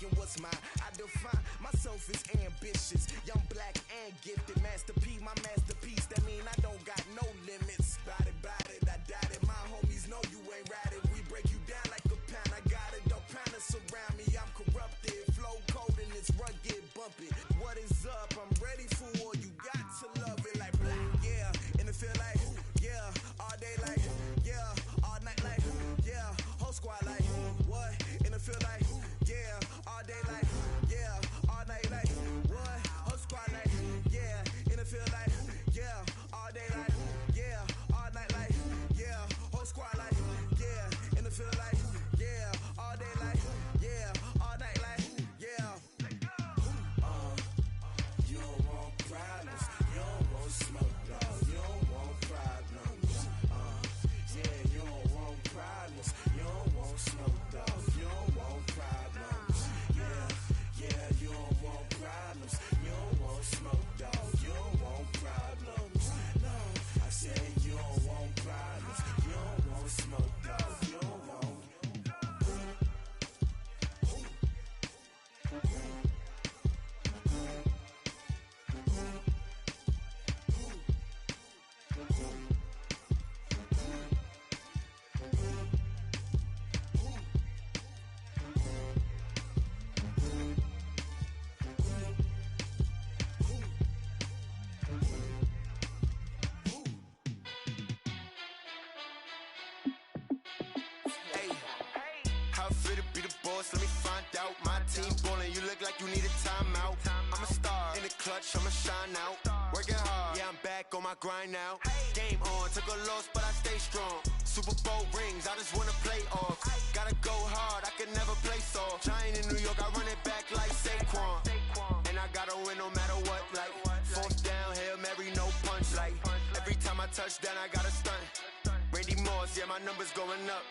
taking what's mine. I define myself as ambitious, young, black, and gifted. Master P, my masterpiece. That mean I don't got no limits. Bout it, I doubt it. My homies know you ain't ratted. We break you down like a pound. I got it, don't panic surround me. I'm corrupted, flow cold and it's rugged, bumpy. What is up? I'm ready for war. You got to love it like black, yeah. And it feel like, yeah. All day like, yeah. All night like, yeah. Whole squad like, what? And it feel like, yeah. All day like, yeah. All night like, what? Whole squad like, yeah. And it feel like, yeah. All day like, yeah. All night like, yeah. Whole squad like, yeah. And it feel like, yeah. All day like, yeah. All night like, yeah. You don't want problems. You don't want smoke, dog. You don't want problems. Yeah, you don't want problems. You don't want smoke, dog. You don't want problems. Yeah, you don't want problems. You don't want smoke, dog. You don't want problems. No, I said you don't want problems. You don't want smoke, dog. You don't want. Let me find out. My team ballin', you look like you need a timeout. I'm a star in the clutch, I'ma shine out. Working hard, yeah, I'm back on my grind now. Game on, took a loss, but I stay strong. Super Bowl rings, I just wanna play off. Gotta go hard, I can never play soft. Giant in New York, I run it back like Saquon. And I gotta win no matter what, like fourth down, Hail Mary, no punch. Like every time I touch down, I gotta stunt. Randy Moss, yeah, my numbers going up.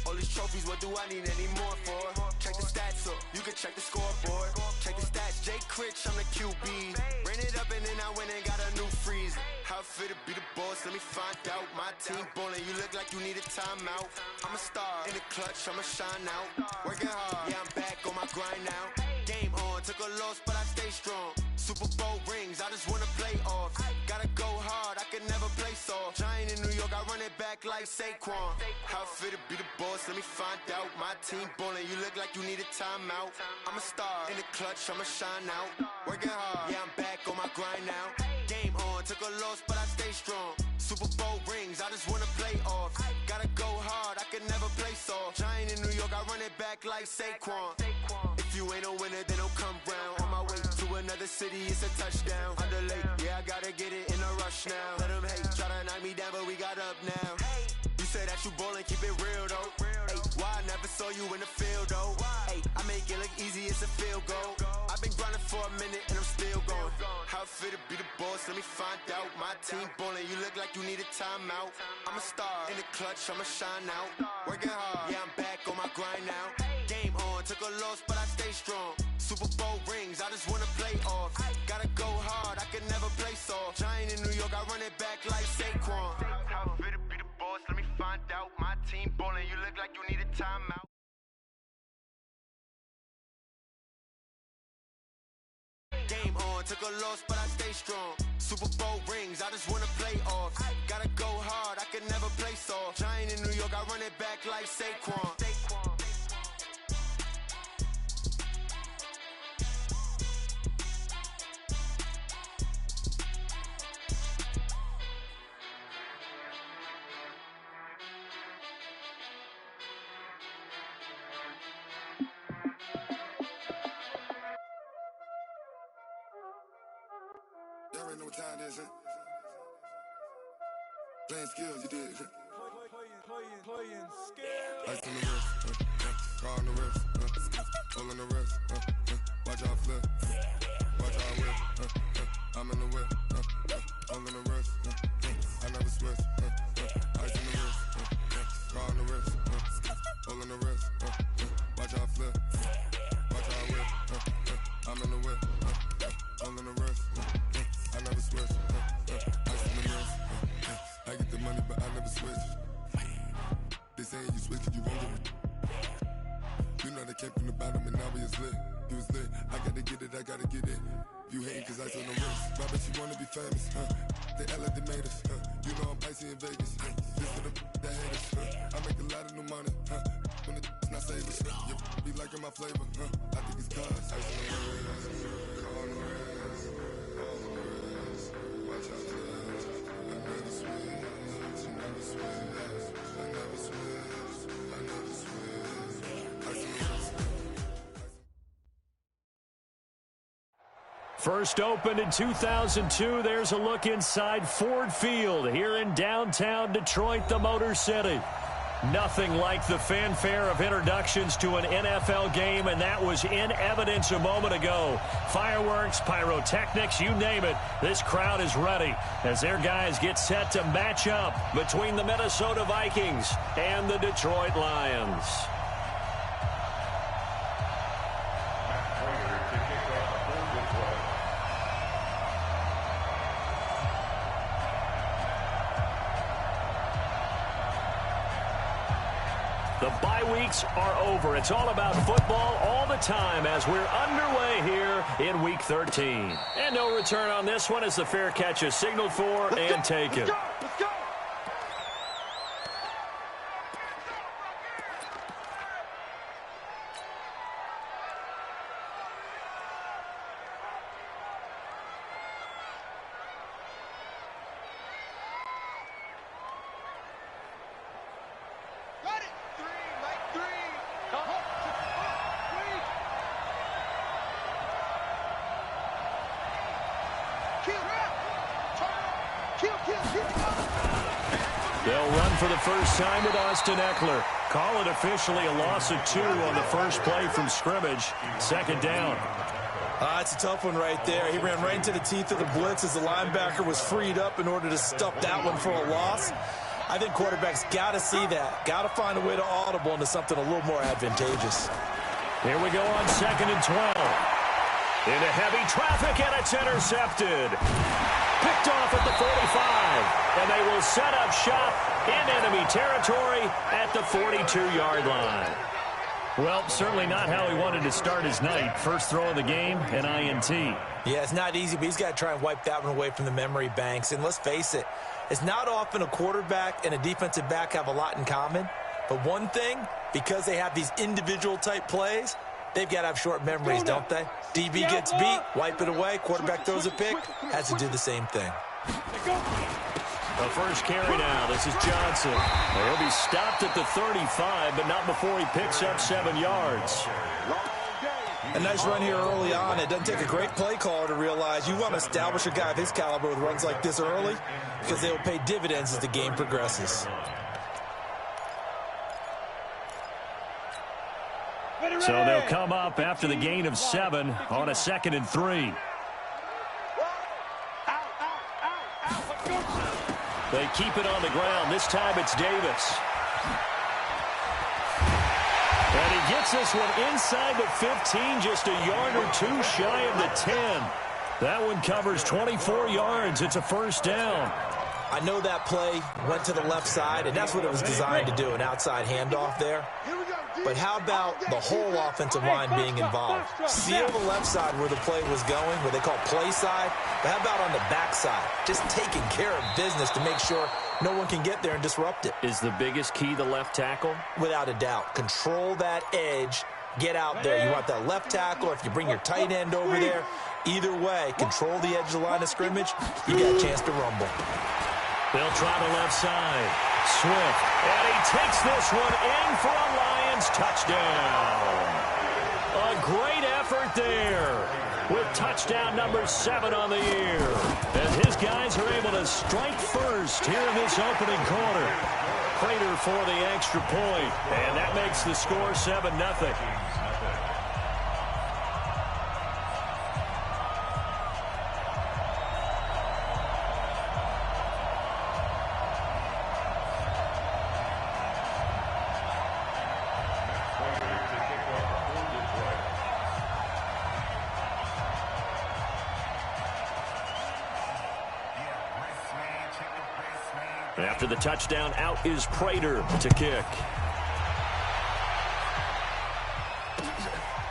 All these trophies, what do I need any more for? Check the stats up, you can check the scoreboard. Check the stats, Jay Critch, I'm the QB. Ran it up and then I went and got a new freeze. How it feel to be the boss, let me find out. My team ballin', you look like you need a timeout. I'm a star in the clutch, I'ma shine out. Working hard, yeah, I'm back on my grind now. Game on, took a loss, but I stay strong. Super Bowl rings, I just wanna play off. Gotta go hard, I can never play soft. Giant in New York, I run it back like Saquon. How it feel to be the boss, let me find out. My team ballin', you look like you need a timeout. I'm a star in the clutch, I'ma shine out. Working hard, yeah, I'm back on my grind now. Game on, took a loss, but I stay strong. Super Bowl rings, I just wanna play off. Gotta go hard, I can never play soft. Giant in New York, I run it back like Saquon. If you ain't a winner, then don't come round. On my way to another city, it's a touchdown. Underlay, yeah, I gotta get it in a rush now. Let them hate, try to knock me down, but we got up now. You say that you ballin', keep it real though. Ay, why I never saw you in the field though? Ay, I make it look easy, it's a field goal. I've been grinding for a minute and I'm still going. How it feel to be the boss, let me find out. My team ballin', you look like you need a timeout. I'm a star in the clutch, I'ma shine out. Working hard, yeah, I'm back on my grind now. Game on, took a loss, but I stay strong. Super Bowl rings, I just wanna play off. Gotta go hard, I can never play soft. Giant in New York, I run it back like Saquon. How it feel to be the boss, let me find out. My team ballin', you look like you need a timeout. Game on, took a loss, but I stay strong. Super Bowl rings, I just wanna play off. Gotta go hard, I can never play soft. Giant in New York, I run it back like Saquon. Y'all already know what time it is, huh? Playing skills, you did. Playing skills. Ice on the wrist, car on the wrist, all on the wrist, watch out flip, watch out whip, I'm in the whip, all on the wrist, I never switch, ice on the wrist, car on the wrist, all on the wrist, watch out flip, watch out whip, I'm in the whip, all on the wrist, I never switch, ice on the wrist, I get the money but I never switch. They say you switch it, you won't get it. You know they came from the bottom and now we is lit. You was lit. I gotta get it, I gotta get it. You hating cause I on the wrist. My bitch, you wanna be famous, They Ella they made us, You know I'm icy in Vegas, This for the that hate us, I make a lot of new money, When the not savers, You be liking my flavor, I think it's cause ice on the wrist, on the wrist, on the wrist. Watch out, cuz I never switch, I never switch, I never switch, I never switch. Ice on the wrist. First opened in 2002, there's a look inside Ford Field here in downtown Detroit, the Motor City. Nothing like the fanfare of introductions to an NFL game, and that was in evidence a moment ago. Fireworks, pyrotechnics, you name it, this crowd is ready as their guys get set to match up between the Minnesota Vikings and the Detroit Lions. The bye weeks are over. It's all about football all the time as we're underway here in Week 13. And no return on this one as the fair catch is signaled for and taken. Let's go! They'll run for the first time with Austin Eckler. Call it officially a loss of 2 on the first play from scrimmage. Second down. It's a tough one right there. He ran right into the teeth of the blitz as the linebacker was freed up in order to stuff that one for a loss. I think quarterbacks got to see that. Got to find a way to audible into something a little more advantageous. Here we go on 2nd and 12. Into heavy traffic, and it's intercepted. Picked off at the 45, and they will set up shop in enemy territory at the 42-yard line. Well, certainly not how he wanted to start his night. First throw of the game, an INT. Yeah, it's not easy, but he's got to try and wipe that one away from the memory banks. And let's face it, it's not often a quarterback and a defensive back have a lot in common. But one thing, because they have these individual type plays, they've got to have short memories, don't they? DB gets beat, wipe it away. Quarterback throws a pick, has to do the same thing. The first carry now. This is Johnson. He'll be stopped at the 35, but not before he picks up 7 yards. A nice run here early on. It doesn't take a great play caller to realize you want to establish a guy of his caliber with runs like this early because they will pay dividends as the game progresses. So they'll come up after the gain of 7 on a 2nd and 3. They keep it on the ground. This time it's Davis. And he gets this one inside the 15, just a yard or 2 shy of the 10. That one covers 24 yards. It's a first down. I know that play went to the left side, and that's what it was designed to do, an outside handoff there. But how about the whole offensive line being involved? Seal the left side where the play was going, what they call play side. But how about on the back side? Just taking care of business to make sure no one can get there and disrupt it. Is the biggest key the left tackle? Without a doubt. Control that edge. Get out there. You want that left tackle. If you bring your tight end over there, either way, control the edge of the line of scrimmage. You got a chance to rumble. They'll try the left side. Swift. And he takes this one in for a Lions touchdown. A great effort there with touchdown number 7 on the year. As his guys are able to strike first here in this opening quarter. Prater for the extra point. And that makes the score 7-0. After the touchdown, out is Prater to kick.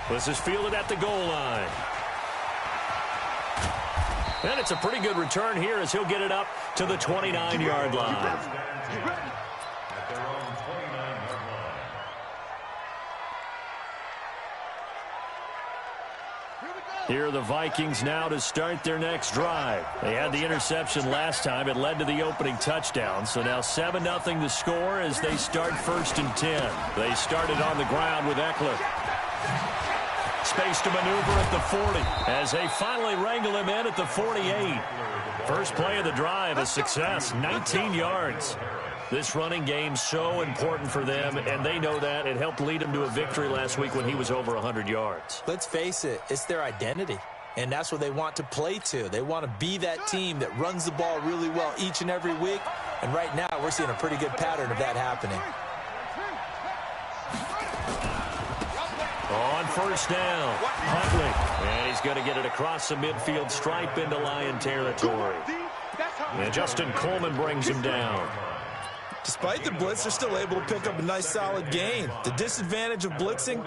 This is fielded at the goal line. And it's a pretty good return here as he'll get it up to the 29-yard line. Here are the Vikings now to start their next drive. They had the interception last time. It led to the opening touchdown. So now 7-0 to score as they start 1st and 10. They started on the ground with Eckler. Space to maneuver at the 40 as they finally wrangle him in at the 48. First play of the drive, a success, 19 yards. This running game so important for them, and they know that. It helped lead them to a victory last week when he was over 100 yards. Let's face it, it's their identity, and that's what they want to play to. They want to be that team that runs the ball really well each and every week, and right now we're seeing a pretty good pattern of that happening. On first down, Huntley, and he's going to get it across the midfield stripe into Lion territory. And Justin Coleman brings him down. Despite the blitz, they're still able to pick up a nice, solid gain. The disadvantage of blitzing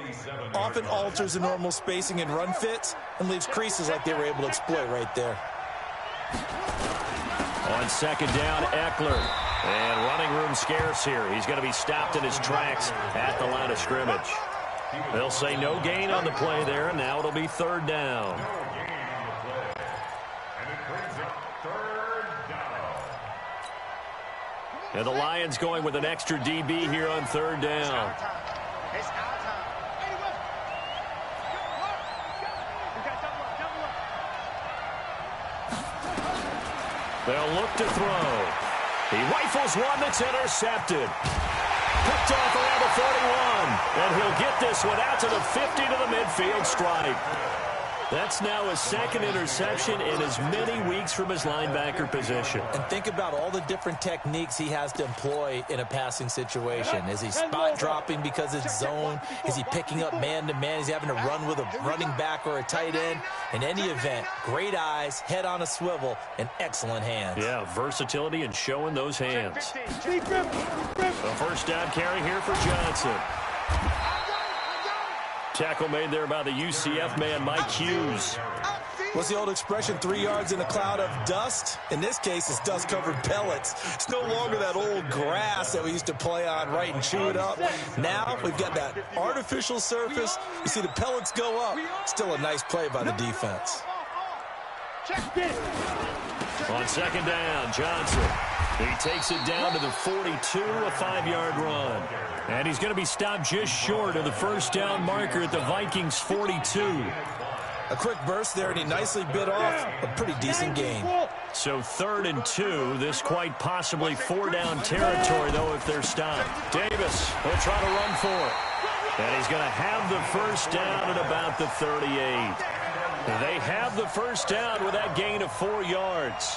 often alters the normal spacing and run fits and leaves creases like they were able to exploit right there. On second down, Eckler. And running room scarce here. He's going to be stopped in his tracks at the line of scrimmage. They'll say no gain on the play there, and now it'll be 3rd down. And the Lions going with an extra DB here on 3rd down. They'll look to throw. He rifles one that's intercepted. Picked off around the 41. And he'll get this one out to the 50 to the midfield stripe. That's now his 2nd interception in as many weeks from his linebacker position. And think about all the different techniques he has to employ in a passing situation. Is he spot dropping because it's zone? Is he picking up man-to-man? Is he having to run with a running back or a tight end? In any event, great eyes, head on a swivel, and excellent hands. Yeah, versatility and showing those hands. A first down carry here for Johnson. Tackle made there by the UCF man, Mike Hughes. What's the old expression, 3 yards in a cloud of dust? In this case, it's dust-covered pellets. It's no longer that old grass that we used to play on, right, and chew it up. Now we've got that artificial surface. You see the pellets go up. Still a nice play by the defense. On second down, Johnson. He takes it down to the 42, a 5-yard run. And he's going to be stopped just short of the first down marker at the Vikings' 42. A quick burst there, and he nicely bit off a pretty decent gain. So 3rd and 2. This quite possibly 4-down territory, though, if they're stopped. Davis will try to run for it. And he's going to have the first down at about the 38. They have the first down with that gain of 4 yards.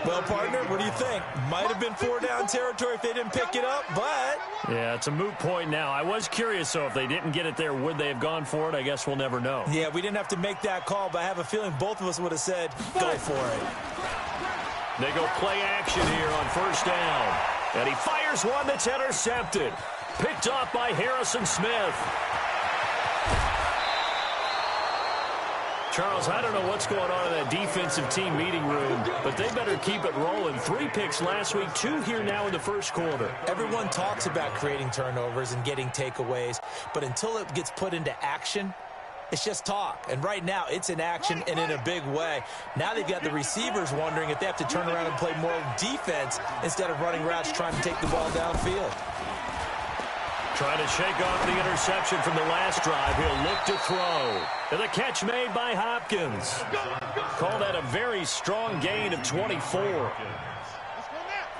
Well, partner, what do you think? Might have been 4-down territory if they didn't pick it up, but... Yeah, it's a moot point now. I was curious, though, if they didn't get it there, would they have gone for it? I guess we'll never know. Yeah, we didn't have to make that call, but I have a feeling both of us would have said, go for it. They go play action here on first down. And he fires one that's intercepted. Picked off by Harrison Smith. Charles, I don't know what's going on in that defensive team meeting room, but they better keep it rolling. 3 picks last week, 2 here now in the first quarter. Everyone talks about creating turnovers and getting takeaways, but until it gets put into action, it's just talk. And right now, it's in action and in a big way. Now they've got the receivers wondering if they have to turn around and play more defense instead of running routes trying to take the ball downfield. Trying to shake off the interception from the last drive. He'll look to throw. And the catch made by Hopkins. Call that a very strong gain of 24.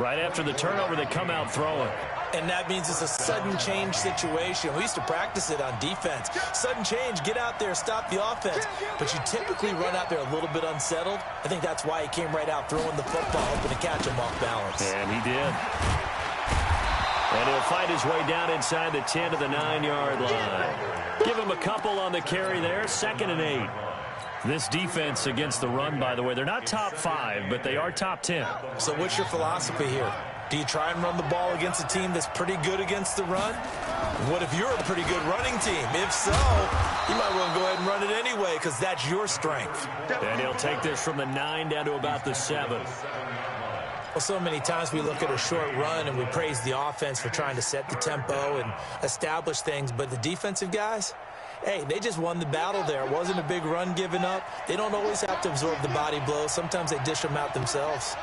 Right after the turnover, they come out throwing. And that means it's a sudden change situation. We used to practice it on defense. Sudden change, get out there, stop the offense. But you typically run out there a little bit unsettled. I think that's why he came right out throwing the football, hoping to catch him off balance. And he did. And he'll fight his way down inside the 10 to the 9-yard line. Give him a couple on the carry there, 2nd and 8. This defense against the run, by the way, they're not top 5, but they are top 10. So what's your philosophy here? Do you try and run the ball against a team that's pretty good against the run? What if you're a pretty good running team? If so, you might want to go ahead and run it anyway because that's your strength. And he'll take this from the 9 down to about the 7. Well, so many times we look at a short run and we praise the offense for trying to set the tempo and establish things, but the defensive guys, hey, they just won the battle there. It wasn't a big run given up. They don't always have to absorb the body blows. Sometimes they dish them out themselves.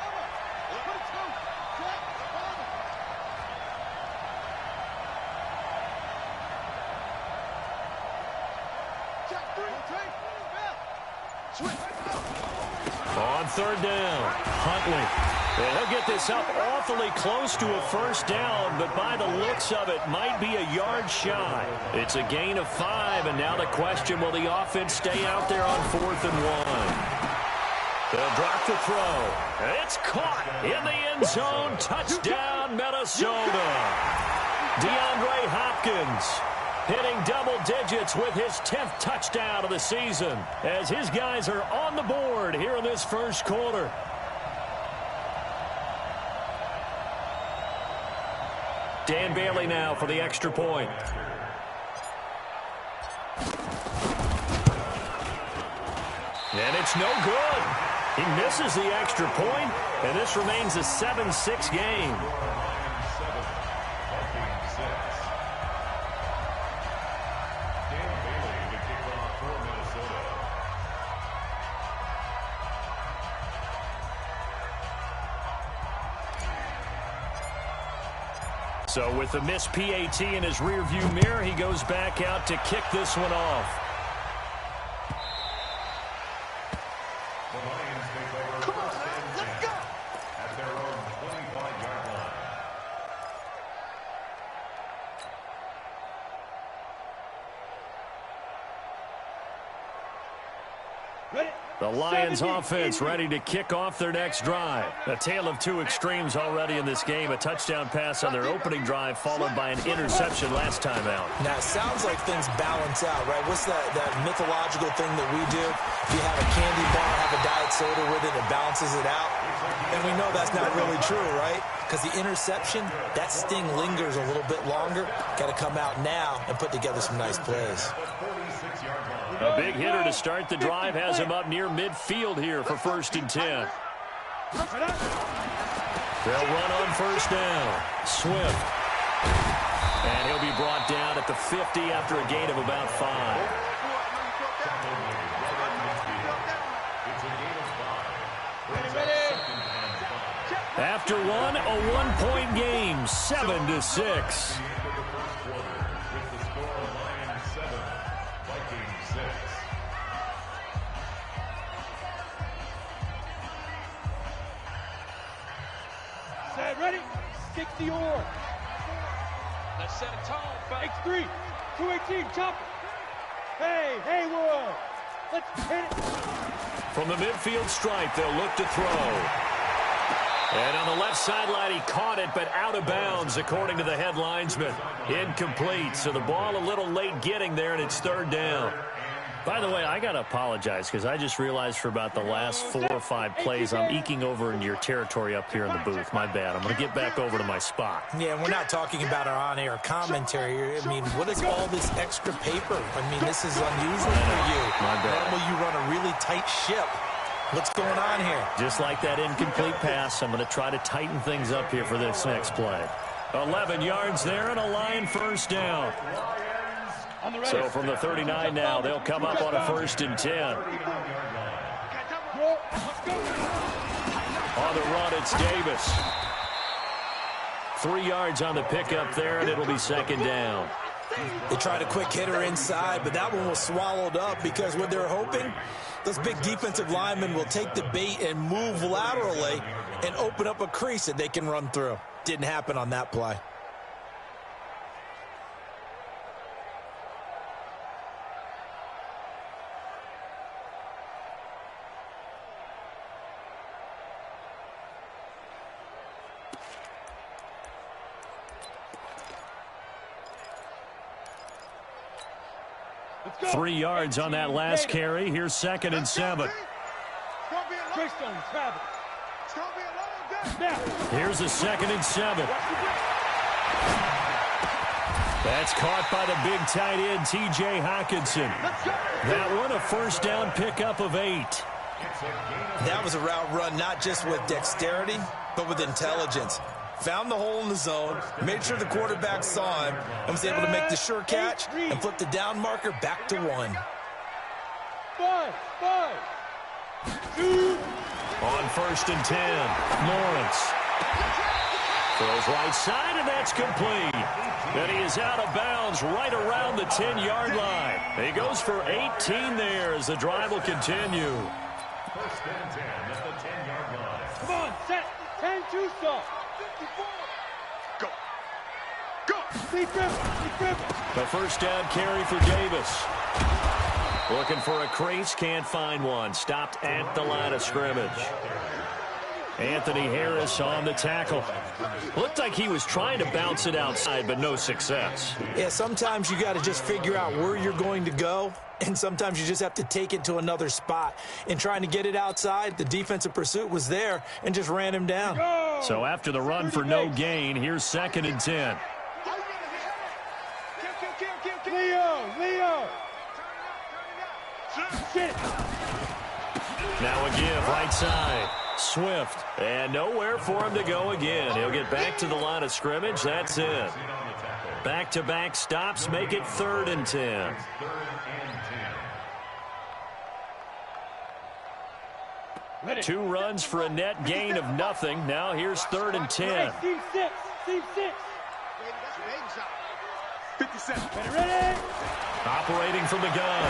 On 3rd down, Huntley. And he'll get this up awfully close to a first down, but by the looks of it, might be a yard shy. It's a gain of 5, and now the question, will the offense stay out there on 4th and 1? They'll drop the throw. It's caught in the end zone. Touchdown, Minnesota. DeAndre Hopkins hitting double digits with his 10th touchdown of the season as his guys are on the board here in this first quarter. Dan Bailey now for the extra point. And it's no good. He misses the extra point, and this remains a 7-6 game. So with the missed PAT in his rearview mirror, he goes back out to kick this one off. Come on, let's go! At their own 25-yard line. The Lions offense ready to kick off their next drive. A tale of two extremes already in this game. A touchdown pass on their opening drive followed by an interception last time out. Now, it sounds like things balance out, right? What's that mythological thing that we do? You have a candy bar, have a diet soda with it, it balances it out. And we know that's not really true, right? Because the interception, that sting lingers a little bit longer. Got to come out now and put together some nice plays. A big hitter to start the drive has him up near midfield here for 1st and 10. They'll run on 1st down. Swift. And he'll be brought down at the 50 after a gain of about 5. After one, a one-point game, 7-6. Ready? 60 or. Let's set a tone. X3. 218. Chop. Hey, Haywood. Let's hit it. From the midfield stripe, they'll look to throw. And on the left sideline, he caught it, but out of bounds, according to the head linesman. Incomplete. So the ball a little late getting there, and it's 3rd down. By the way, I got to apologize because I just realized for about the last 4 or 5 plays, I'm eking over into your territory up here in the booth. My bad. I'm going to get back over to my spot. Yeah, and we're not talking about our on-air commentary. I mean, what is all this extra paper? I mean, this is unusual for you. My bad. Normally you run a really tight ship. What's going on here? Just like that incomplete pass, I'm going to try to tighten things up here for this next play. 11 yards there and a Lion 1st down. So from the 39 now, they'll come up on a 1st and 10. On the run, it's Davis. 3 yards on the pickup there, and it'll be 2nd down. They tried a quick hitter inside, but that one was swallowed up because what they're hoping, those big defensive linemen will take the bait and move laterally and open up a crease that they can run through. Didn't happen on that play. Go. 3 yards on that last carry. Here's 2nd and 7. Here's a 2nd and 7. That's caught by the big tight end, T.J. Hockenson. That one a first down pickup of 8. That was a route run not just with dexterity, but with intelligence. Found the hole in the zone, made sure the quarterback saw him, and was able to make the sure catch and flip the down marker back to 1. 5, 2. On 1st and 10, Lawrence throws right side, and that's complete. And he is out of bounds right around the 10-yard line. He goes for 18 there as the drive will continue. 1st and 10 at the 10-yard line. Come on, set. 10-2 stop. Go. Go. Deep dribble. The first down carry for Davis. Looking for a crease, can't find one. Stopped at the line of scrimmage. Anthony Harris on the tackle. Looked like he was trying to bounce it outside, but no success. Yeah, sometimes you got to just figure out where you're going to go, and sometimes you just have to take it to another spot. In trying to get it outside, the defensive pursuit was there and just ran him down. So after the run for no gain, here's 2nd and 10. Leo. Now a give, right side. Swift. And nowhere for him to go again. He'll get back to the line of scrimmage. That's it. Back-to-back stops make it 3rd and 10. 2 runs for a net gain of nothing. Now here's 3rd and 10. Team 6. 57. Ready? Operating from the gun,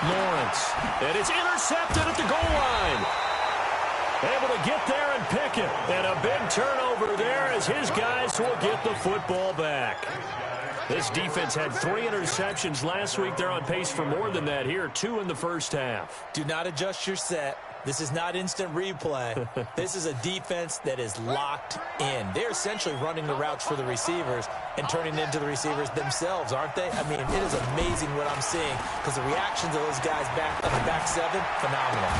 Lawrence. And it's intercepted at the goal line. Able to get there and pick it. And a big turnover there as his guys will get the football back. This defense had 3 interceptions last week. They're on pace for more than that here. 2 in the first half. Do not adjust your set. This is not instant replay. This is a defense that is locked in. They're essentially running the routes for the receivers and turning it into the receivers themselves, aren't they? I mean, it is amazing what I'm seeing because the reactions of those guys back on the back 7, phenomenal.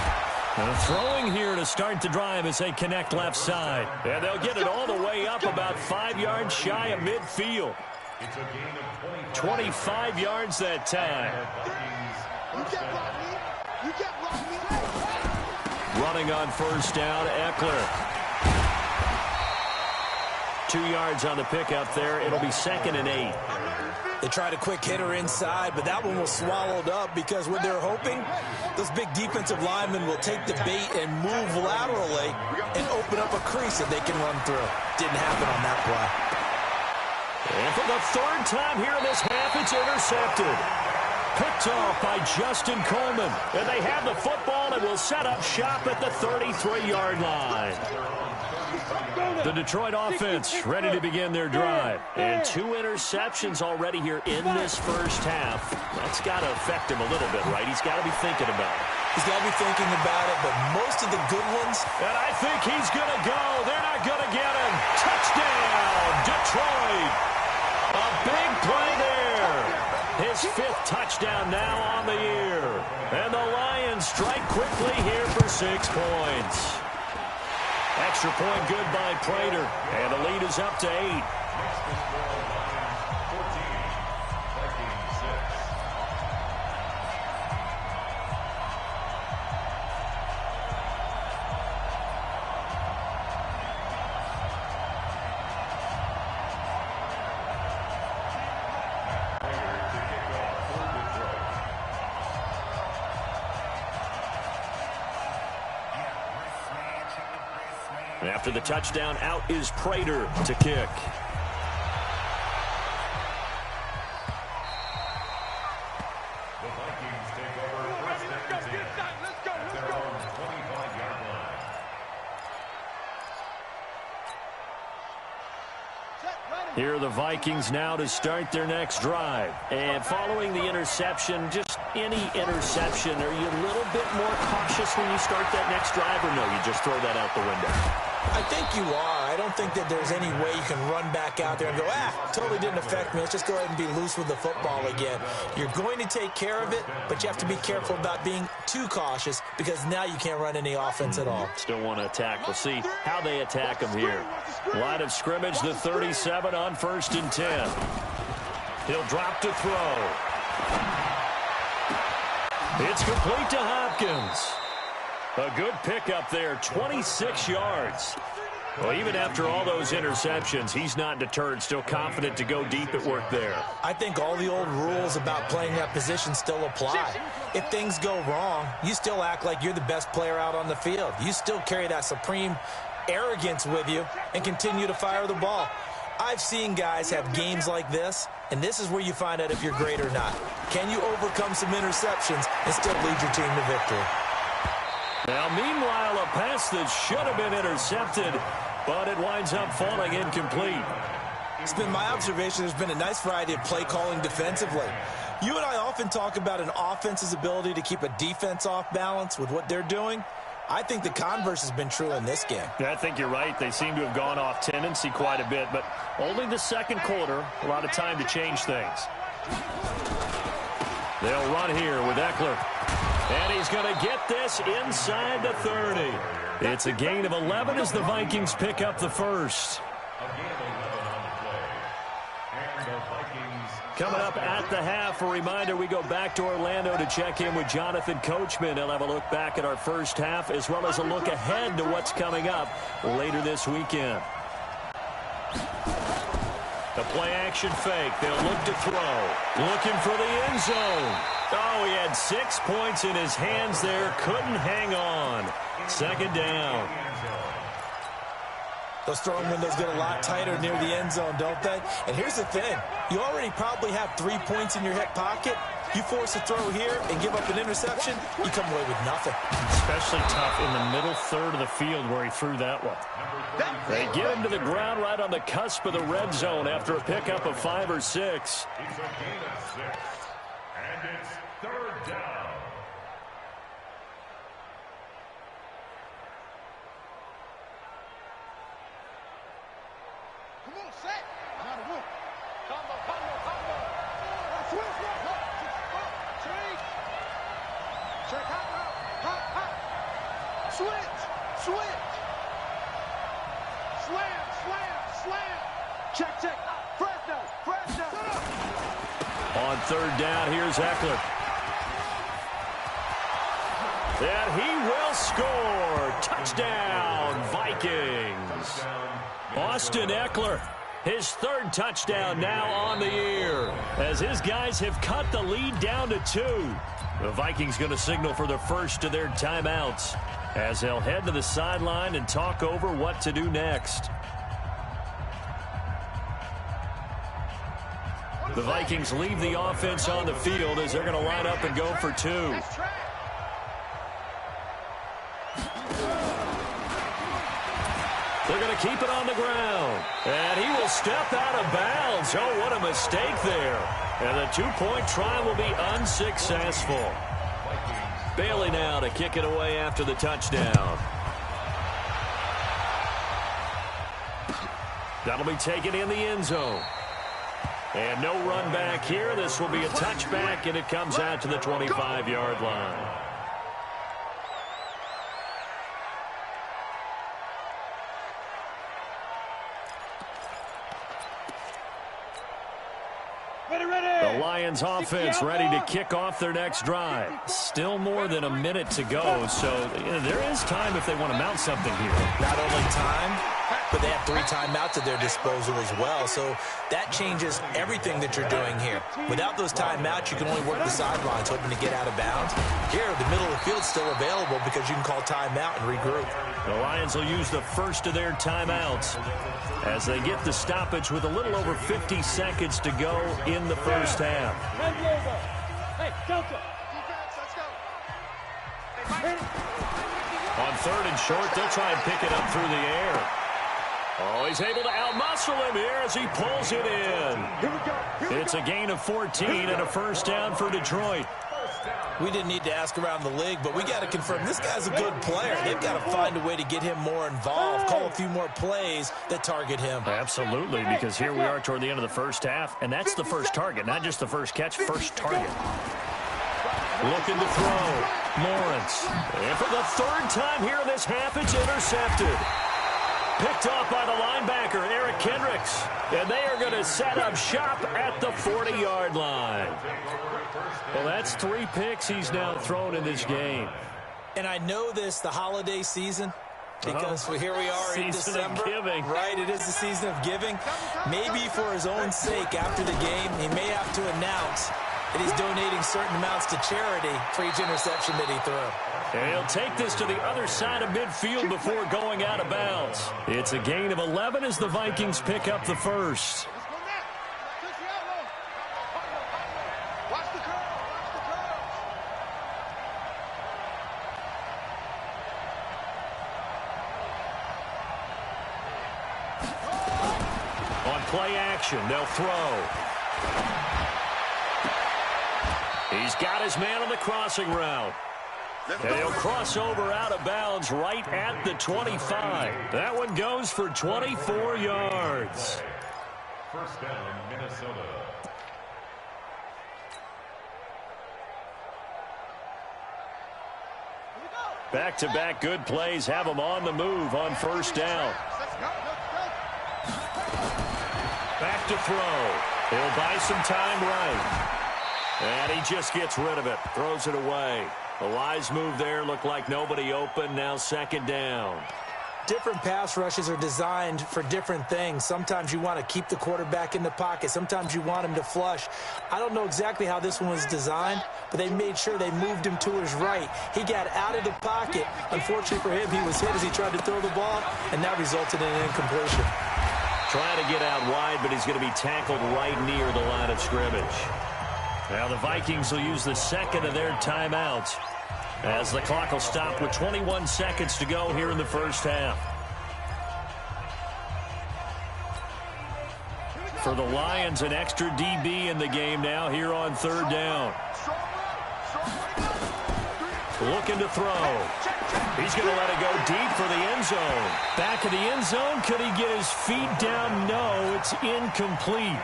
Throwing here to start the drive as they connect left side. And they'll get it all the way up about 5 yards shy of midfield. 25 yards that time. Running on first down, Eckler. 2 yards on the pickup there. It'll be 2nd and 8. They tried a quick hitter inside, but that one was swallowed up because what they're hoping, those big defensive linemen will take the bait and move laterally and open up a crease that they can run through. Didn't happen on that play. And for the 3rd time here in this half, it's intercepted. Picked off by Justin Coleman. And they have the football and will set up shop at the 33-yard line. The Detroit offense ready to begin their drive. And 2 interceptions already here in this first half. That's got to affect him a little bit, right? He's got to be thinking about it. He's got to be thinking about it, but most of the good ones. And I think he's going to go. They're not going to get him. Touchdown, Detroit. A big play there. His 5th touchdown now on the year. And the Lions strike quickly here for 6 points. Extra point good by Prater. And the lead is up to 8. After the touchdown, out is Prater to kick. The Vikings take over 1st and 10 at their own 25-yard line. Here are the Vikings now to start their next drive. And following the interception, just any interception, are you a little bit more cautious when you start that next drive, or no, you just throw that out the window? I think you are. I don't think that there's any way you can run back out there and go, totally didn't affect me. Let's just go ahead and be loose with the football again. You're going to take care of it, but you have to be careful about being too cautious because now you can't run any offense at all. Still want to attack. We'll see how they attack them here. Line of scrimmage, the 37 on 1st and 10. He'll drop to throw. It's complete to Hopkins. A good pickup there, 26 yards. Well, even after all those interceptions, he's not deterred, still confident to go deep at work there. I think all the old rules about playing that position still apply. If things go wrong, you still act like you're the best player out on the field. You still carry that supreme arrogance with you and continue to fire the ball. I've seen guys have games like this, and this is where you find out if you're great or not. Can you overcome some interceptions and still lead your team to victory? Now, meanwhile, a pass that should have been intercepted, but it winds up falling incomplete. It's been my observation there's been a nice variety of play calling defensively. You and I often talk about an offense's ability to keep a defense off balance with what they're doing. I think the converse has been true in this game. Yeah, I think you're right. They seem to have gone off tendency quite a bit, but only the second quarter, a lot of time to change things. They'll run here with Eckler. And he's going to get this inside the 30. It's a gain of 11 as the Vikings pick up the first. Coming up at the half, a reminder, we go back to Orlando to check in with Jonathan Coachman. He'll have a look back at our first half as well as a look ahead to what's coming up later this weekend. The play-action fake. They'll look to throw. Looking for the end zone. Oh, he had 6 points in his hands there. Couldn't hang on. Second down. Those throwing windows get a lot tighter near the end zone, don't they? And here's the thing. You already probably have 3 points in your hip pocket. You force a throw here and give up an interception, you come away with nothing. Especially tough in the middle third of the field where he threw that one. They get him to the ground right on the cusp of the red zone after a pickup of 5 or 6. It's a gain of 6. And it's 3rd down. Come on, set. Now the room. Combo. Switch, change. Check, hot. Switch. Slam. Check. Fresno. On 3rd down, here's Eckler. And he will score. Touchdown, Vikings. Austin Eckler, his 3rd touchdown now on the year, as his guys have cut the lead down to 2. The Vikings going to signal for the first of their timeouts as they'll head to the sideline and talk over what to do next. The Vikings leave the offense on the field as they're going to line up and go for 2. They're going to keep it on the ground. And he will step out of bounds. Oh, what a mistake there. And the 2-point try will be unsuccessful. Bailey now to kick it away after the touchdown. That'll be taken in the end zone. And no run back here. This will be a touchback, and it comes out to the 25-yard line. The Lions offense ready to kick off their next drive. Still more than a minute to go, so there is time if they want to mount something here. Not only time, but they have 3 timeouts at their disposal as well, so that changes everything that you're doing here. Without those timeouts, you can only work the sidelines, hoping to get out of bounds. Here, the middle of the field's still available because you can call timeout and regroup. The Lions will use the first of their timeouts as they get the stoppage with a little over 50 seconds to go in the first half. Hey, Delta. On 3rd and short, they'll try and pick it up through the air. Oh, he's able to outmuscle him here as he pulls it in. It's a gain of 14 and a first down for Detroit. First down. We didn't need to ask around the league, but we got to confirm this guy's a good player. They've got to find a way to get him more involved, call a few more plays that target him. Absolutely, because here we are toward the end of the first half, and that's the first target, not just the first catch, first target. Looking to throw. Lawrence. And for the third time here in this half, it's intercepted. Picked off by the linebacker, Eric Kendricks. And they are going to set up shop at the 40-yard line. Well, that's 3 picks he's now thrown in this game. And I know this, the holiday season, because here we are in December. Giving. Right, it is the season of giving. Maybe for his own sake after the game, he may have to announce that he's donating certain amounts to charity for each interception that he threw. And he'll take this to the other side of midfield before going out of bounds. It's a gain of 11 as the Vikings pick up the first. On play action, they'll throw. He's got his man on the crossing route. And he'll cross over out of bounds right at the 25. That one goes for 24 yards. First down, Minnesota. Back-to-back good plays have him on the move on first down. Back to throw. He'll buy some time right. And he just gets rid of it. Throws it away. A wise move there. Looked like nobody open. Now second down. Different pass rushes are designed for different things. Sometimes you want to keep the quarterback in the pocket. Sometimes you want him to flush. I don't know exactly how this one was designed, but they made sure they moved him to his right. He got out of the pocket. Unfortunately for him, he was hit as he tried to throw the ball, and that resulted in an incompletion. Trying to get out wide, but he's going to be tackled right near the line of scrimmage. Now the Vikings will use the second of their timeouts as the clock will stop with 21 seconds to go here in the first half. For the Lions, an extra DB in the game now here on third down. Looking to throw. He's going to let it go deep for the end zone. Back of the end zone. Could he get his feet down? No, it's incomplete.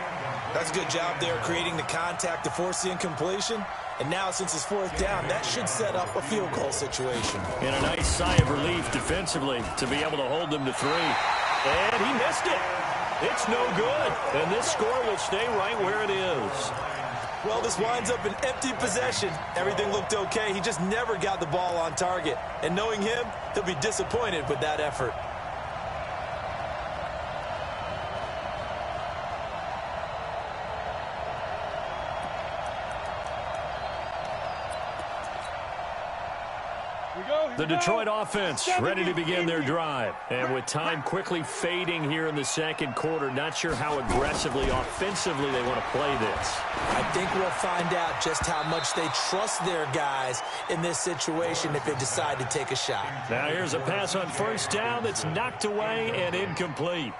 That's a good job there creating the contact to force the incompletion. And now, since it's fourth down, that should set up a field goal situation. And a nice sigh of relief defensively to be able to hold them to 3. And he missed it. It's no good. And this score will stay right where it is. Well, this winds up an empty possession. Everything looked okay. He just never got the ball on target. And knowing him, he'll be disappointed with that effort. The Detroit offense ready to begin their drive. And with time quickly fading here in the second quarter, not sure how aggressively, offensively they want to play this. I think we'll find out just how much they trust their guys in this situation if they decide to take a shot. Now here's a pass on first down that's knocked away and incomplete.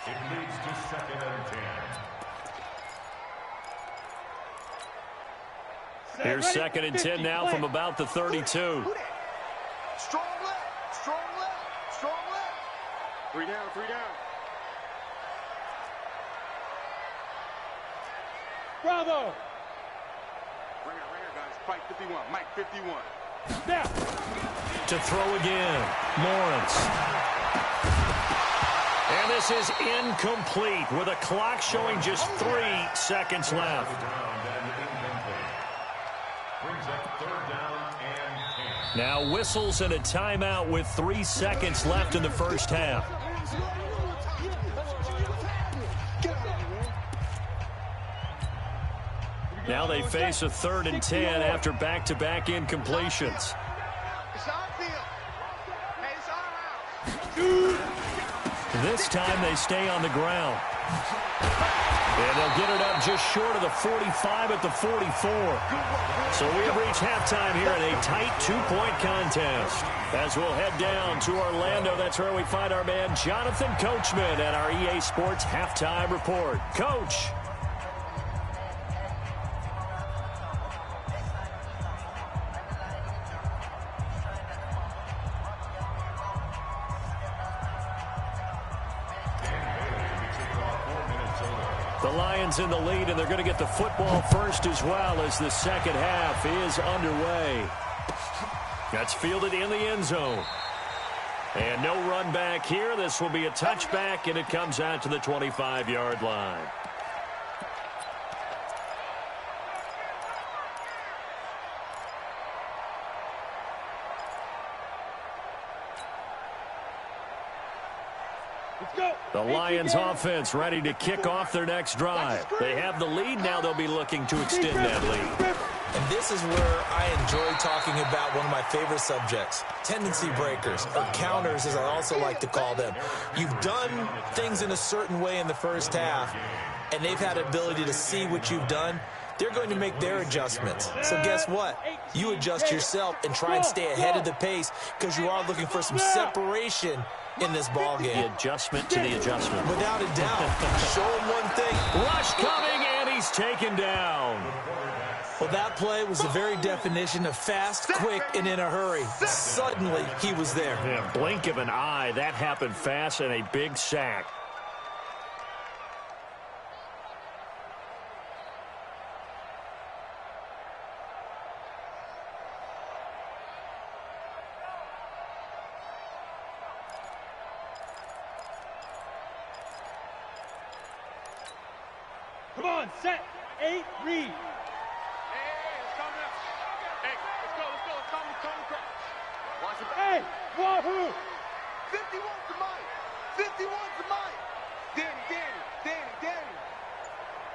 It leads to second and 10. Here's second and 10 now from about the 32. Strong left, strong left, strong left. 3 down, 3 down. Bravo. Right here, guys. Fight 51. Mike 51. Now. To throw again. Lawrence. And this is incomplete with a clock showing just 3 seconds left. Brings up third down and 10. Now whistles and a timeout with 3 seconds left in the first half. Now they face a 3rd and 10 after back-to-back incompletions. This time they stay on the ground. And they'll get it up just short of the 45 at the 44. So we have reached halftime here in a tight 2-point contest. As we'll head down to Orlando, that's where we find our man Jonathan Coachman at our EA Sports Halftime Report. Coach. The Lions in the lead, and they're going to get the football first as well as the second half is underway. That's fielded in the end zone. And no run back here. This will be a touchback, and it comes out to the 25-yard line. The Lions offense ready to kick off their next drive. They have the lead. Now they'll be looking to extend that lead. And this is where I enjoy talking about one of my favorite subjects, tendency breakers, or counters as I also like to call them. You've done things in a certain way in the first half, and they've had the ability to see what you've done. They're going to make their adjustments. So guess what? You adjust yourself and try and stay ahead of the pace because you are looking for some separation in this ball game. The adjustment to the adjustment. Without a doubt. Show him one thing. Rush coming, and he's taken down. Well, that play was the very definition of fast, quick, and in a hurry. Suddenly, he was there. Yeah, blink of an eye. That happened fast, and a big sack. Come on, set, 8, read. Hey, Wahoo! 51's the mic. 51's the mic. Danny.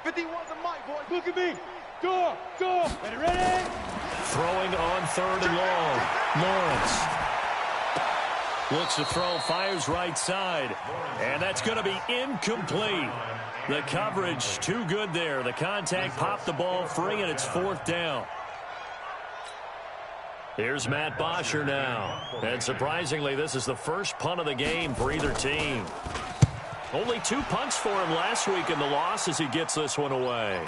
51's the mic, boys. Look at me. Go. Ready? Throwing on third and long. Lawrence looks to throw, fires right side. And that's going to be incomplete. The coverage too good there. The contact popped the ball free, and it's fourth down. Here's Matt Bosher now. And surprisingly, this is the first punt of the game for either team. Only 2 punts for him last week in the loss as he gets this one away.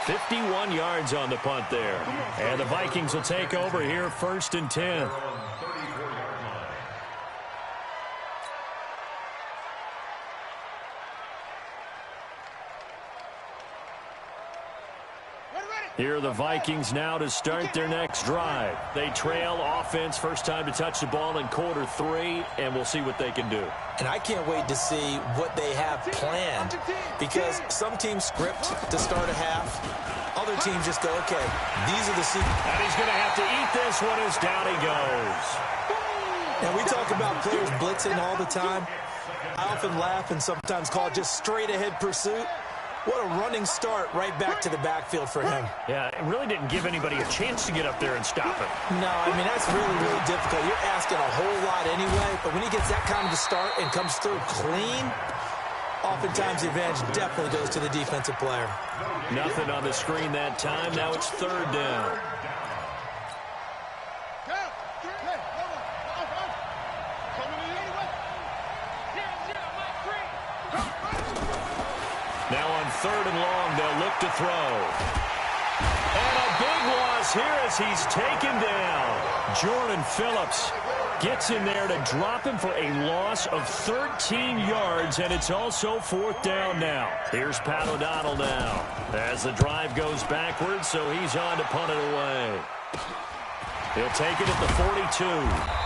51 yards on the punt there. And the Vikings will take over here, 1st and 10. Here are the Vikings now to start their next drive. They trail offense, first time to touch the ball in quarter 3, and we'll see what they can do. And I can't wait to see what they have planned, because some teams script to start a half. Other teams just go, okay, these are the sequences. And he's going to have to eat this one as down he goes. Now, we talk about players blitzing all the time. I often laugh and sometimes call it just straight-ahead pursuit. What a running start right back to the backfield for him. Yeah, it really didn't give anybody a chance to get up there and stop it. No, I mean, that's really, really difficult. You're asking a whole lot anyway, but when he gets that kind of a start and comes through clean, oftentimes the advantage definitely goes to the defensive player. Nothing on the screen that time. Now it's third down. Now on third and long, they'll look to throw. And a big loss here as he's taken down. Jordan Phillips gets in there to drop him for a loss of 13 yards, and it's also fourth down now. Here's Pat O'Donnell now as the drive goes backwards, so he's on to punt it away. He'll take it at the 42.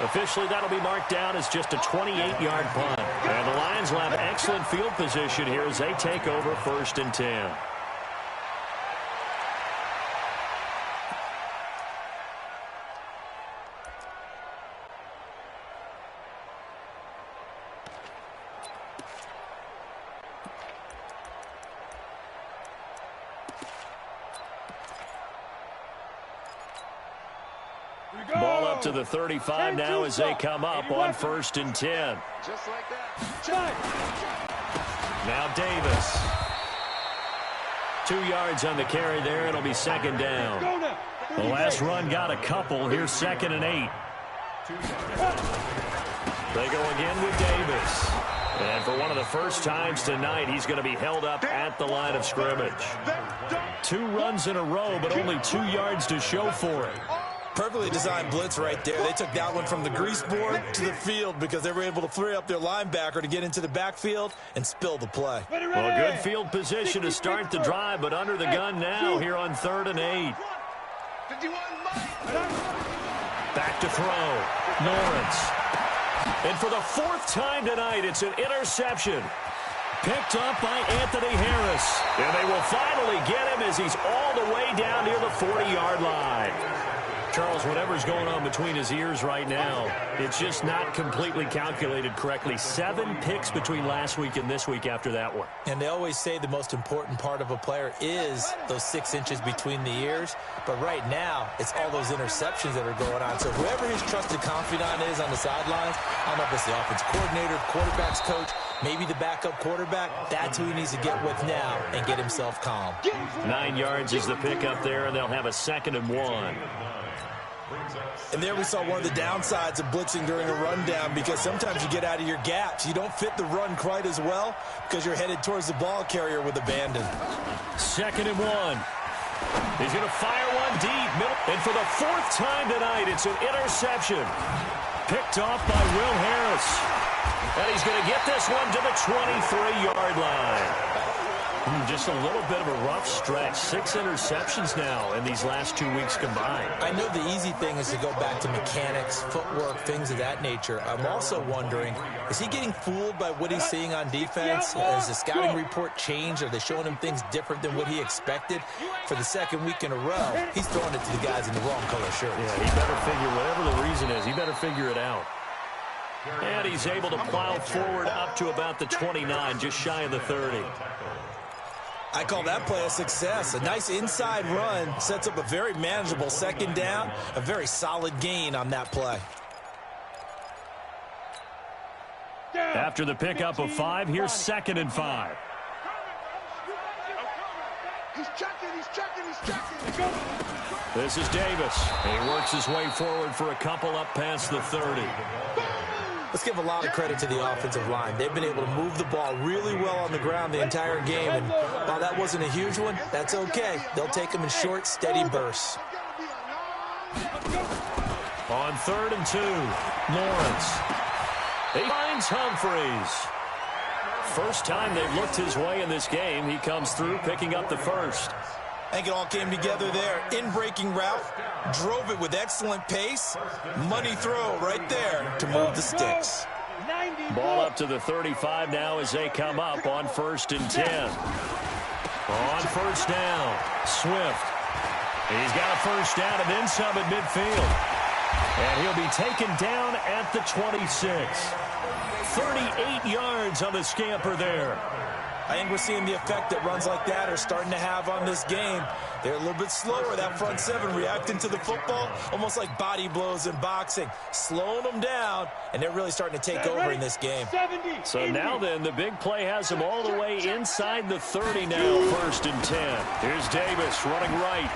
Officially, that'll be marked down as just a 28-yard punt. And the Lions will have excellent field position here as they take over 1st and 10. Ball up to the 35 now as they come up on 1st and 10. Just like that. Now Davis. 2 yards on the carry there. It'll be second down. The last run got a couple. Here's 2nd and 8. They go again with Davis. And for one of the first times tonight, he's going to be held up at the line of scrimmage. 2 runs in a row, but only 2 yards to show for it. Perfectly designed blitz right there. They took that one from the grease board to the field because they were able to free up their linebacker to get into the backfield and spill the play. Well, good field position to start the drive, but under the gun now here on 3rd and 8. Back to throw. Lawrence. And for the 4th time tonight, it's an interception. Picked up by Anthony Harris. And they will finally get him as he's all the way down near the 40-yard line. Charles, whatever's going on between his ears right now, it's just not completely calculated correctly. 7 picks between last week and this week after that one. And they always say the most important part of a player is those 6 inches between the ears. But right now, it's all those interceptions that are going on. So whoever his trusted confidant is on the sidelines, I don't know if it's the offense coordinator, quarterback's coach, maybe the backup quarterback, that's who he needs to get with now and get himself calm. 9 yards is the pickup there, and they'll have a 2nd and 1. And there we saw one of the downsides of blitzing during a rundown, because sometimes you get out of your gaps. You don't fit the run quite as well because you're headed towards the ball carrier with abandon. 2nd and 1. He's going to fire one deep. And for the 4th time tonight, it's an interception. Picked off by Will Harris. And he's going to get this one to the 23-yard line. Just a little bit of a rough stretch. 6 interceptions now in these last 2 weeks combined. I know the easy thing is to go back to mechanics, footwork, things of that nature. I'm also wondering, is he getting fooled by what he's seeing on defense? Has the scouting report changed? Are they showing him things different than what he expected? For the 2nd week in a row, he's throwing it to the guys in the wrong color shirts. Yeah, he better figure, whatever the reason is, he better figure it out. And he's able to plow forward up to about the 29, just shy of the 30. I call that play a success. A nice inside run sets up a very manageable 2nd down, a very solid gain on that play. After the pickup of 5, here's 2nd and 5. He's checking. This is Davis. He works his way forward for a couple up past the 30. Let's give a lot of credit to the offensive line. They've been able to move the ball really well on the ground the entire game. And while that wasn't a huge one, that's okay. They'll take them in short, steady bursts. On 3rd and 2, Lawrence. He finds Humphreys. First time they've looked his way in this game. He comes through picking up the 1st. I think it all came together there. In-breaking route, drove it with excellent pace. Money throw right there to move the sticks. Ball up to the 35 now as they come up on 1st and 10. On 1st down, Swift. He's got a 1st down and then some at midfield. And he'll be taken down at the 26. 38 yards on the scamper there. I think we're seeing the effect that runs like that are starting to have on this game. They're a little bit slower, that front 7, reacting to the football, almost like body blows in boxing, slowing them down, and they're really starting to take over in this game. So now then, the big play has them all the way inside the 30 now, 1st and 10. Here's Davis running right.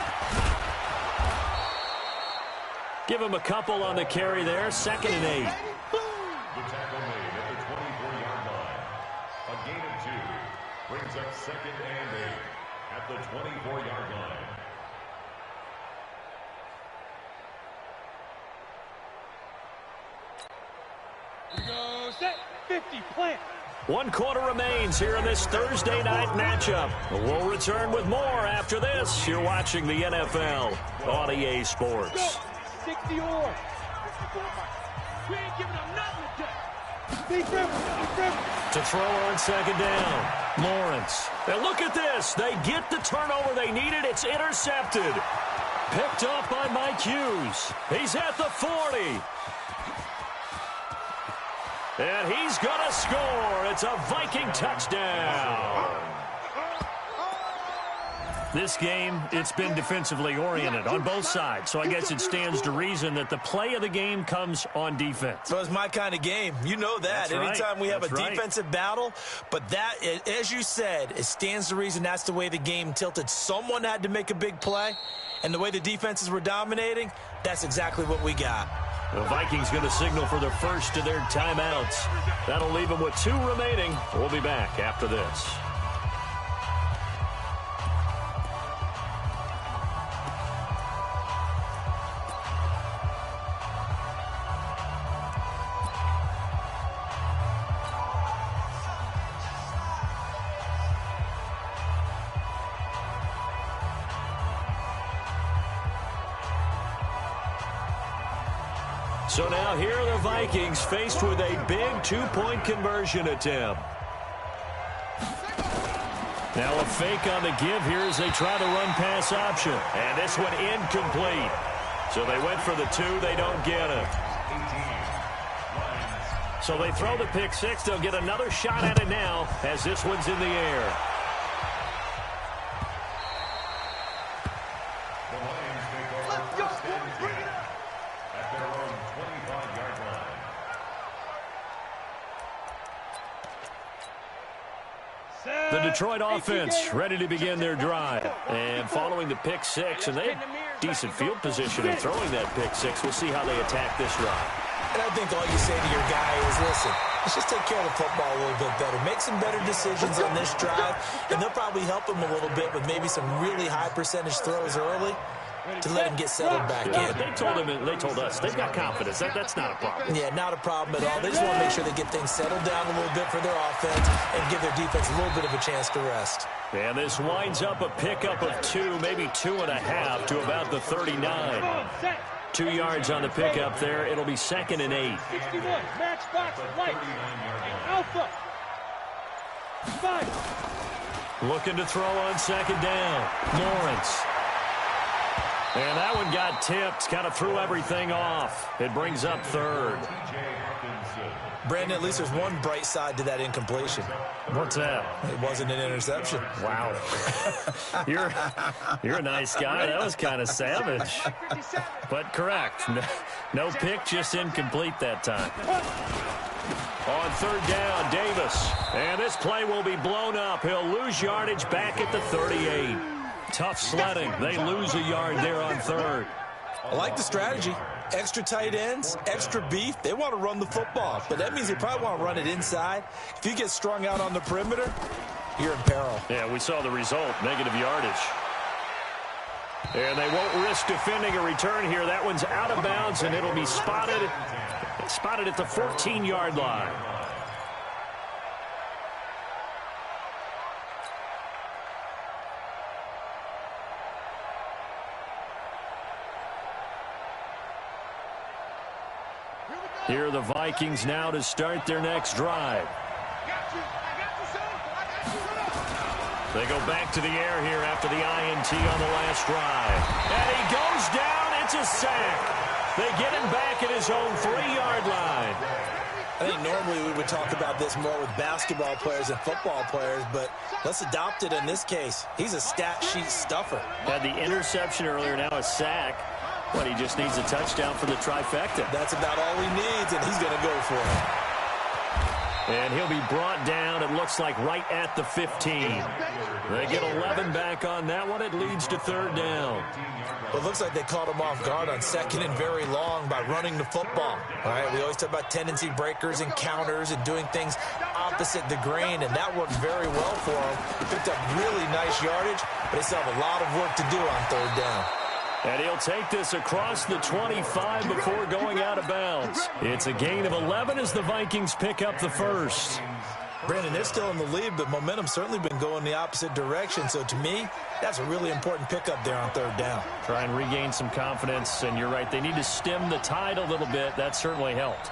Give him a couple on the carry there, 2nd and 8. The tackle made at the 24-yard line. A gain of 2 brings up 2nd and 8 at the 24-yard line. We go set, 50, plant. 1 quarter remains here in this Thursday night matchup. We'll return with more after this. You're watching the NFL on EA Sports. 60 or. We ain't giving them nothing today. To throw on 2nd down, Lawrence. And look at this. They get the turnover they needed. It's intercepted. Picked up by Mike Hughes. He's at the 40. And he's going to score. It's a Viking touchdown. This game, it's been defensively oriented on both sides, so I guess it stands to reason that the play of the game comes on defense. So it's my kind of game. You know that. That's right. Anytime we have That's a right. defensive battle, but that, as you said, it stands to reason that's the way the game tilted. Someone had to make a big play, and the way the defenses were dominating, that's exactly what we got. The Vikings going to signal for the first of their timeouts. That'll leave them with 2 remaining. We'll be back after this. So now here are the Vikings faced with a big two-point conversion attempt. Now a fake on the give here as they try the run-pass option. And this one incomplete. So they went for the 2. They don't get it. So they throw the pick 6. They'll get another shot at it now as this one's in the air. The Detroit offense ready to begin their drive. And following the pick 6, and they have decent field position in throwing that pick 6. We'll see how they attack this drive. And I think all you say to your guy is, listen, let's just take care of the football a little bit better. Make some better decisions on this drive, and they'll probably help him a little bit with maybe some really high percentage throws early to let him get settled back in. They told us they've got confidence. That's not a problem. Yeah, not a problem at all. They just want to make sure they get things settled down a little bit for their offense and give their defense a little bit of a chance to rest. And this winds up a pickup of 2, maybe 2.5 to about the 39. 2 yards on the pickup there. It'll be 2nd and 8. 61, matchbox, light, alpha. 5. Looking to throw on 2nd down. Lawrence. And that one got tipped. Kind of threw everything off. It brings up 3rd. Brandon, at least there's one bright side to that incompletion. What's that? It wasn't an interception. Wow. You're a nice guy. That was kind of savage. But correct. No pick, just incomplete that time. On 3rd down, Davis. And this play will be blown up. He'll lose yardage back at the 38. Tough sledding. They lose a yard there on 3rd. I like the strategy. Extra tight ends, extra beef. They want to run the football, but that means they probably want to run it inside. If you get strung out on the perimeter, you're in peril. Yeah, we saw the result, negative yardage. And they won't risk defending a return here. That one's out of bounds, and it'll be spotted at the 14-yard line. Here are the Vikings now to start their next drive. They go back to the air here after the INT on the last drive. And he goes down. It's a sack. They get him back at his own 3-yard line. I think normally we would talk about this more with basketball players and football players, but let's adopt it in this case. He's a stat sheet stuffer. Had the interception earlier, now a sack. But he just needs a touchdown for the trifecta. That's about all he needs, and he's going to go for it. And he'll be brought down, it looks like, right at the 15. They get 11 back on that one. It leads to 3rd down. Well, it looks like they caught him off guard on 2nd and very long by running the football. All right, we always talk about tendency breakers and counters and doing things opposite the grain, and that worked very well for him. Picked up really nice yardage, but they still have a lot of work to do on 3rd down. And he'll take this across the 25 before going out of bounds. It's a gain of 11 as the Vikings pick up the 1st. Brandon, they're still in the lead, but momentum's certainly been going the opposite direction. So to me, that's a really important pickup there on 3rd down. Try and regain some confidence, and you're right, they need to stem the tide a little bit. That certainly helped.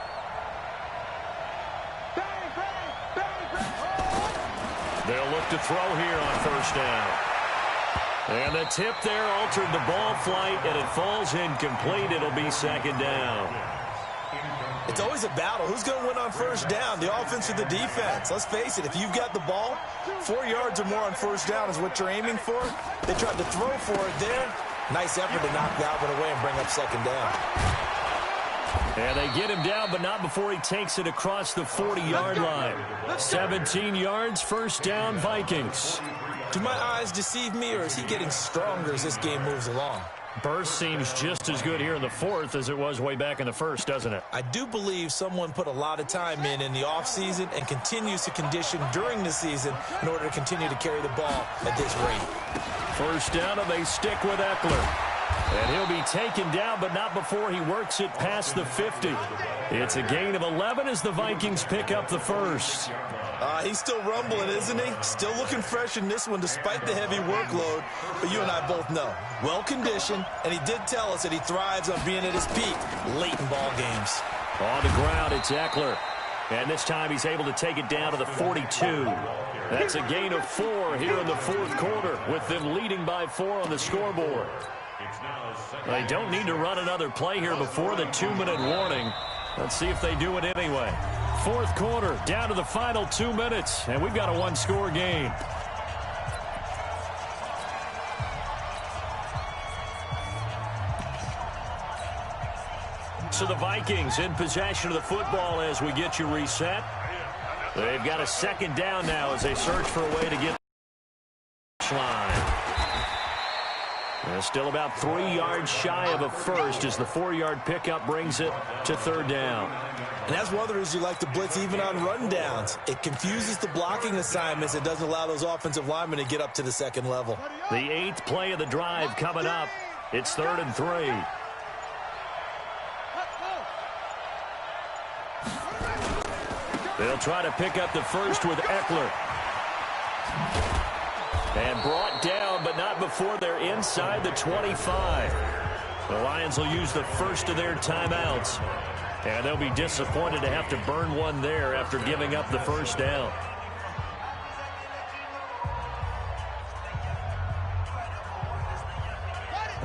They'll look to throw here on 1st down. And the tip there altered the ball flight, and it falls incomplete. It'll be 2nd down. It's always a battle. Who's going to win on 1st down, the offense or the defense? Let's face it, if you've got the ball, 4 yards or more on 1st down is what you're aiming for. They tried to throw for it there. Nice effort to knock that one away and bring up 2nd down. And they get him down, but not before he takes it across the 40-yard line. 17 yards, 1st down, Vikings. Do my eyes deceive me, or is he getting stronger as this game moves along? Burst seems just as good here in the 4th as it was way back in the 1st, doesn't it? I do believe someone put a lot of time in the offseason and continues to condition during the season in order to continue to carry the ball at this rate. 1st down, and they stick with Eckler. And he'll be taken down, but not before he works it past the 50. It's a gain of 11 as the Vikings pick up the first. He's still rumbling, isn't he? Still looking fresh in this one despite the heavy workload. But you and I both know, well-conditioned, and he did tell us that he thrives on being at his peak late in ball games. On the ground, it's Eckler. And this time he's able to take it down to the 42. That's a gain of 4 here in the fourth quarter, with them leading by 4 on the scoreboard. They don't need to run another play here before the 2-minute warning. Let's see if they do it anyway. Fourth quarter, down to the final 2 minutes, and we've got a one-score game. So the Vikings in possession of the football as we get you reset. They've got a second down now as they search for a way to get the line. They're still about 3 yards shy of a first as the 4-yard pickup brings it to third down. And that's one of the reasons you like to blitz even on rundowns. It confuses the blocking assignments. It doesn't allow those offensive linemen to get up to the second level. The 8th play of the drive coming up. It's 3rd and 3. They'll try to pick up the first with Eckler. And brought down, but not before they're inside the 25. The Lions will use the first of their timeouts. And they'll be disappointed to have to burn one there after giving up the first down.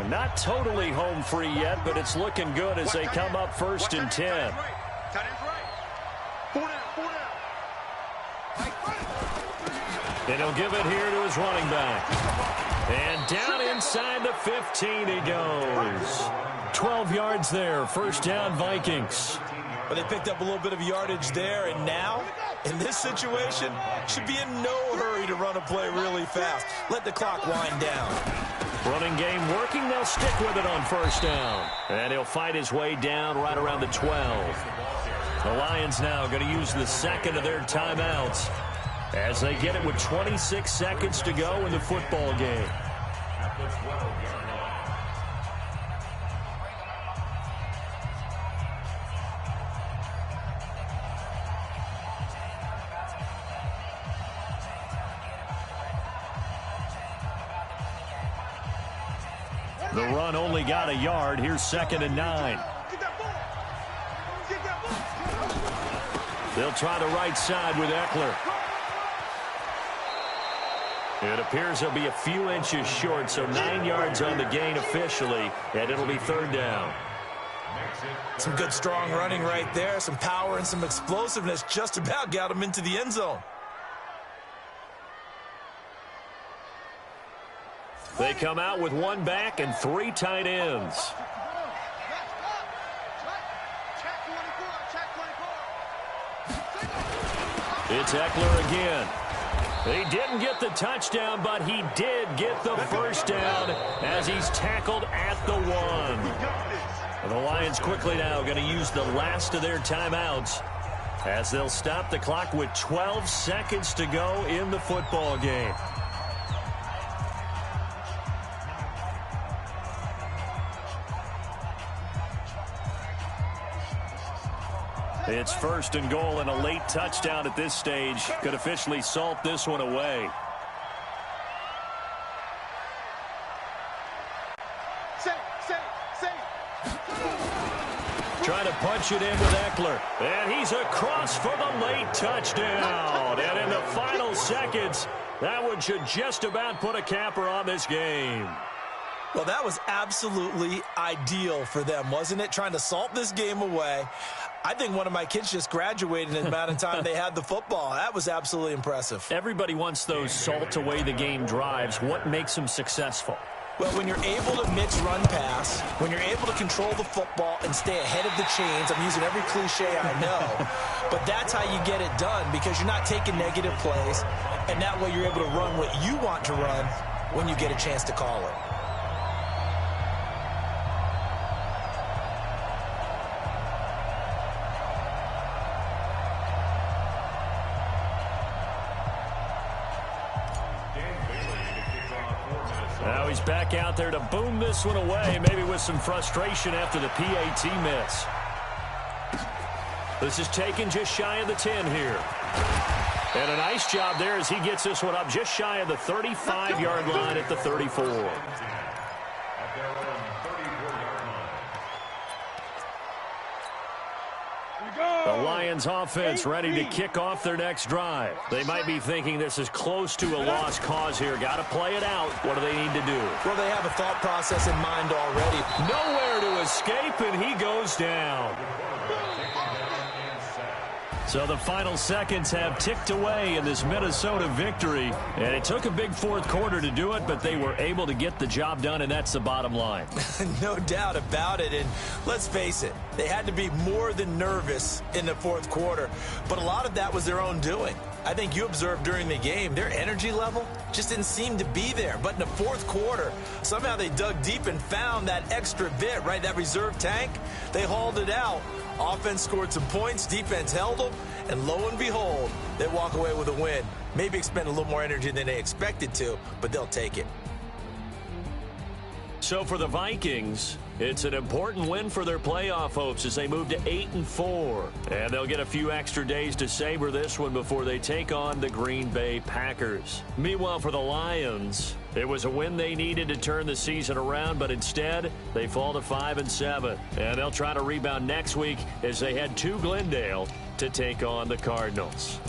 Not totally home free yet, but it's looking good as they come up 1st and 10. And he'll give it here to his running back. And down inside the 15 he goes. 12 yards there. First down, Vikings. But they picked up a little bit of yardage there, and now, in this situation, should be in no hurry to run a play really fast. Let the clock wind down. Running game working. They'll stick with it on first down. And he'll fight his way down right around the 12. The Lions now going to use the second of their timeouts as they get it with 26 seconds to go in the football game. The run only got a yard. Here's 2nd and 9. They'll try the right side with Eckler. It appears they'll be a few inches short, so 9 yards on the gain officially, and it'll be 3rd down. Some good strong running right there, some power and some explosiveness just about got him into the end zone. They come out with 1 back and 3 tight ends. It's Eckler again. He didn't get the touchdown, but he did get the first down as he's tackled at the 1. And the Lions quickly now going to use the last of their timeouts as they'll stop the clock with 12 seconds to go in the football game. It's 1st and goal, and a late touchdown at this stage could officially salt this one away. Trying to punch it in with Eckler. And he's across for the late touchdown. And in the final seconds, that one should just about put a capper on this game. Well, that was absolutely ideal for them, wasn't it? Trying to salt this game away. I think one of my kids just graduated in the amount of time they had the football. That was absolutely impressive. Everybody wants those salt away the game drives. What makes them successful? Well, when you're able to mix run pass, when you're able to control the football and stay ahead of the chains, I'm using every cliche I know, but that's how you get it done because you're not taking negative plays, and that way you're able to run what you want to run when you get a chance to call it. back out there to boom this one away, maybe with some frustration after the PAT miss. This is taken just shy of the 10 here. And a nice job there as he gets this one up just shy of the 35-yard line at the 34. The Lions offense ready to kick off their next drive. They might be thinking this is close to a lost cause here. Got to play it out. What do they need to do? Well, they have a thought process in mind already. Nowhere to escape, and he goes down. So the final seconds have ticked away in this Minnesota victory. And it took a big fourth quarter to do it, but they were able to get the job done, and that's the bottom line. No doubt about it. And let's face it, they had to be more than nervous in the fourth quarter. But a lot of that was their own doing. I think you observed during the game, their energy level just didn't seem to be there. But in the fourth quarter, somehow they dug deep and found that extra bit, right, that reserve tank. They hauled it out. Offense scored some points, defense held them, and lo and behold, they walk away with a win. Maybe expend a little more energy than they expected to, but they'll take it. So for the Vikings, it's an important win for their playoff hopes as they move to 8-4. And they'll get a few extra days to savor this one before they take on the Green Bay Packers. Meanwhile, for the Lions, it was a win they needed to turn the season around, but instead, they fall to 5-7. And they'll try to rebound next week as they head to Glendale to take on the Cardinals.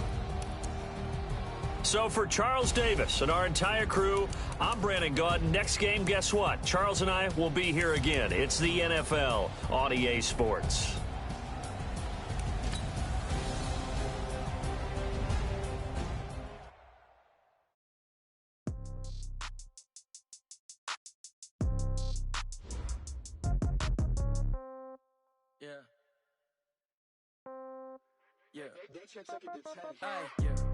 So for Charles Davis and our entire crew, I'm Brandon Gaudin. Next game, guess what? Charles and I will be here again. It's the NFL on EA Sports. Yeah. Hey,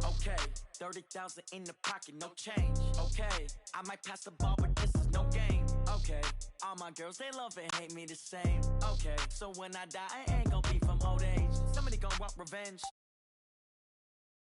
okay. 30,000 in the pocket, no change. Okay, I might pass the ball, but this is no game. Okay, all my girls, they love and hate me the same. Okay, so when I die, I ain't gonna be from old age. Somebody gonna want revenge.